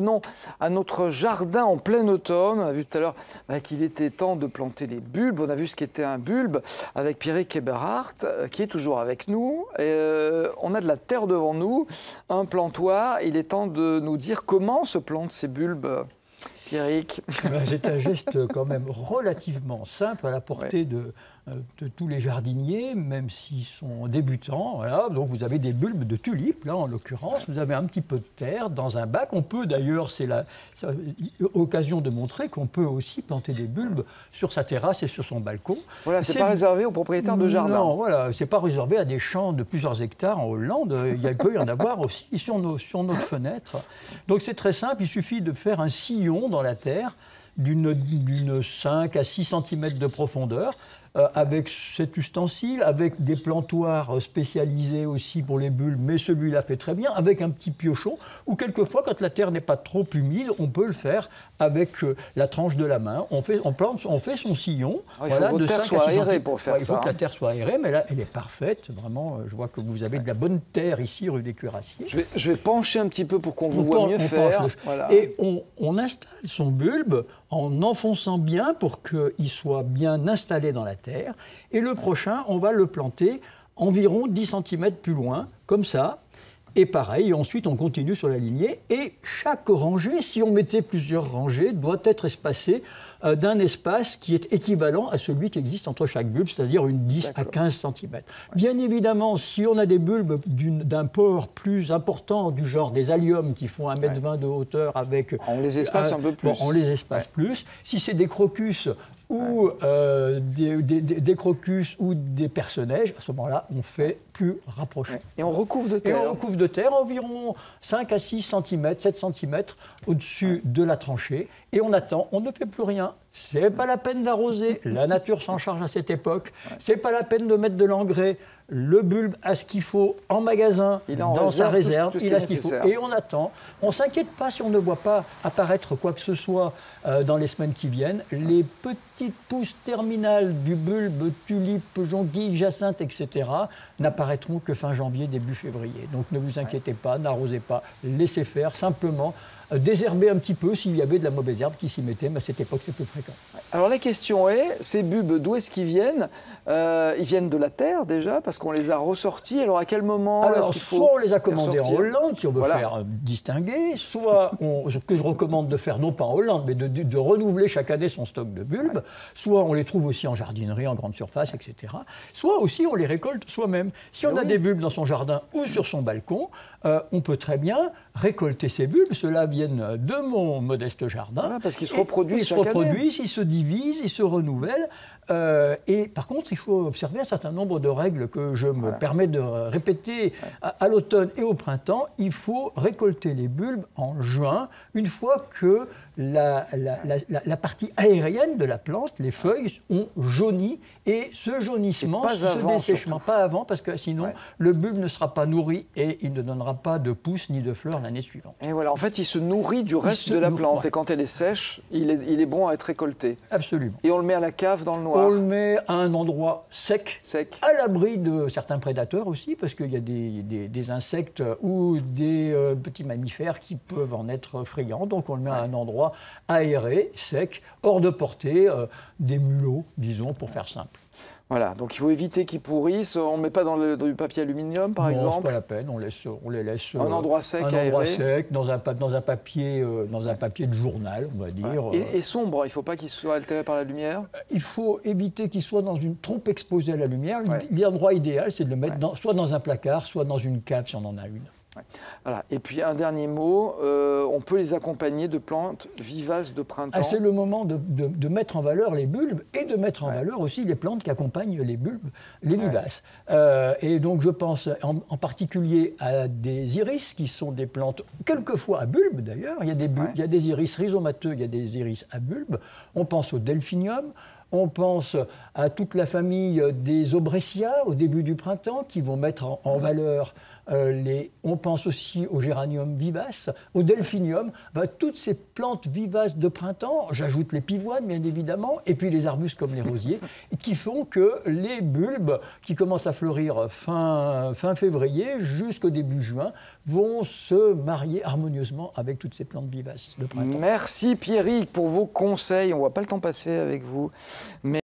revenons à notre jardin en plein automne. On a vu tout à l'heure qu'il était temps de planter les bulbes. On a vu ce qu'était un bulbe avec Pierrick Eberhardt, qui est toujours avec nous. On a de la terre devant nous, un plantoir. Il est temps de nous dire comment se plantent ces bulbes. Pierrick. C'est un geste quand même relativement simple à la portée de tous les jardiniers, même s'ils sont débutants. Voilà. Donc vous avez des bulbes de tulipes, là en l'occurrence. Vous avez un petit peu de terre dans un bac. On peut d'ailleurs, c'est l'occasion de montrer qu'on peut aussi planter des bulbes sur sa terrasse et sur son balcon. Voilà, c'est pas réservé aux propriétaires de jardin. Non, voilà, c'est pas réservé à des champs de plusieurs hectares en Hollande. Il peut y en avoir aussi sur notre fenêtre. Donc c'est très simple, il suffit de faire un sillon dans la terre d'une 5 à 6 cm de profondeur, avec cet ustensile, avec des plantoirs spécialisés aussi pour les bulbes, mais celui-là fait très bien, avec un petit piochon, ou quelquefois, quand la terre n'est pas trop humide, on peut le faire avec la tranche de la main. On fait son sillon. Il faut que la terre soit aérée pour faire ça. Il faut que la terre soit aérée, mais là, elle est parfaite. Vraiment, je vois que vous avez de la bonne terre ici, rue des Cuirassiers. Je vais pencher un petit peu pour qu'on vous voit mieux faire. Voilà. Et on installe son bulbe en enfonçant bien pour qu'il soit bien installé dans la terre. Et le prochain, on va le planter environ 10 cm plus loin, comme ça. Et pareil, ensuite on continue sur la lignée. Et chaque rangée, si on mettait plusieurs rangées, doit être espacée d'un espace qui est équivalent à celui qui existe entre chaque bulbe, c'est-à-dire une 10 à 15 cm. Ouais. Bien évidemment, si on a des bulbes d'un port plus important, du genre des alliums qui font 1,20 m de hauteur avec... On les espace un peu plus. Bon, on les espace plus. Si c'est des crocus ou des crocus ou des personnages, à ce moment-là, on fait plus rapproché. Et on recouvre de terre. Et on recouvre de terre environ 5 à 6 cm, 7 cm au-dessus de la tranchée. Et on attend, on ne fait plus rien. C'est pas la peine d'arroser, la nature s'en charge à cette époque. C'est pas la peine de mettre de l'engrais. Le bulbe a ce qu'il faut en magasin, dans sa réserve, il a ce qu'il faut. Et on attend. On ne s'inquiète pas si on ne voit pas apparaître quoi que ce soit dans les semaines qui viennent. Les petites pousses terminales du bulbe, tulipe, jonquille, jacinthe, etc. n'apparaîtront que fin janvier, début février. Donc ne vous inquiétez pas, n'arrosez pas, laissez faire, simplement désherber un petit peu s'il y avait de la mauvaise herbe qui s'y mettait, mais à cette époque c'est plus fréquent. Alors la question est, ces bulbes, d'où est-ce qu'ils viennent? Ils viennent de la terre déjà, parce qu'on les a ressortis. Alors à quel moment? Alors soit on les a commandés en Hollande, si on veut faire distinguer, soit ce que je recommande de faire, non pas en Hollande, mais de renouveler chaque année son stock de bulbes, soit on les trouve aussi en jardinerie, en grande surface, etc. Soit aussi on les récolte soi-même. Si on a des bulbes dans son jardin ou sur son balcon, on peut très bien récolter ces bulbes. Ceux-là viennent de mon modeste jardin. Voilà, parce qu'ils se reproduisent chaque année. Ils se reproduisent, ils se divisent, ils se renouvellent. Et par contre, il faut observer un certain nombre de règles que je me permets de répéter à l'automne et au printemps. Il faut récolter les bulbes en juin, une fois que la partie aérienne de la plante, les feuilles, ont jauni. Et ce jaunissement, ce dessèchement, pas avant, parce que sinon, le bulbe ne sera pas nourri et il ne donnera pas de pousses ni de fleurs l'année suivante. Et voilà, en fait, il se nourrit du reste de la plante. Et quand elle est sèche, il est bon à être récolté. Absolument. Et on le met à la cave dans le noir. On le met à un endroit sec. À l'abri de certains prédateurs aussi, parce qu'il y a des insectes ou des petits mammifères qui peuvent en être friands. Donc on le met à un endroit aéré, sec, hors de portée des mulots, disons, pour faire simple. Voilà, donc il faut éviter qu'ils pourrissent. On ne met pas dans du papier aluminium, par exemple. Non, c'est pas la peine. On les laisse un endroit sec, aéré. Sec, dans un papier de journal, on va dire. Et sombre, il ne faut pas qu'il soit altéré par la lumière. Il faut éviter qu'il soit trop exposé à la lumière. L'endroit idéal, c'est de le mettre soit dans un placard, soit dans une cave si on en a une. Voilà. Et puis un dernier mot, on peut les accompagner de plantes vivaces de printemps. C'est le moment de mettre en valeur les bulbes et de mettre en valeur aussi les plantes qui accompagnent les bulbes, les vivaces. Et donc je pense en particulier à des iris qui sont des plantes, quelquefois à bulbes d'ailleurs. Il y a des iris rhizomateux, il y a des iris à bulbes. On pense au delphinium. On pense à toute la famille des aubrécias au début du printemps qui vont mettre en valeur on pense aussi au géranium vivace, au delphinium, toutes ces plantes vivaces de printemps, j'ajoute les pivoines bien évidemment, et puis les arbustes comme les rosiers, qui font que les bulbes qui commencent à fleurir fin février jusqu'au début juin vont se marier harmonieusement avec toutes ces plantes vivaces de printemps. Merci Pierrick pour vos conseils, on ne voit pas le temps passer avec vous.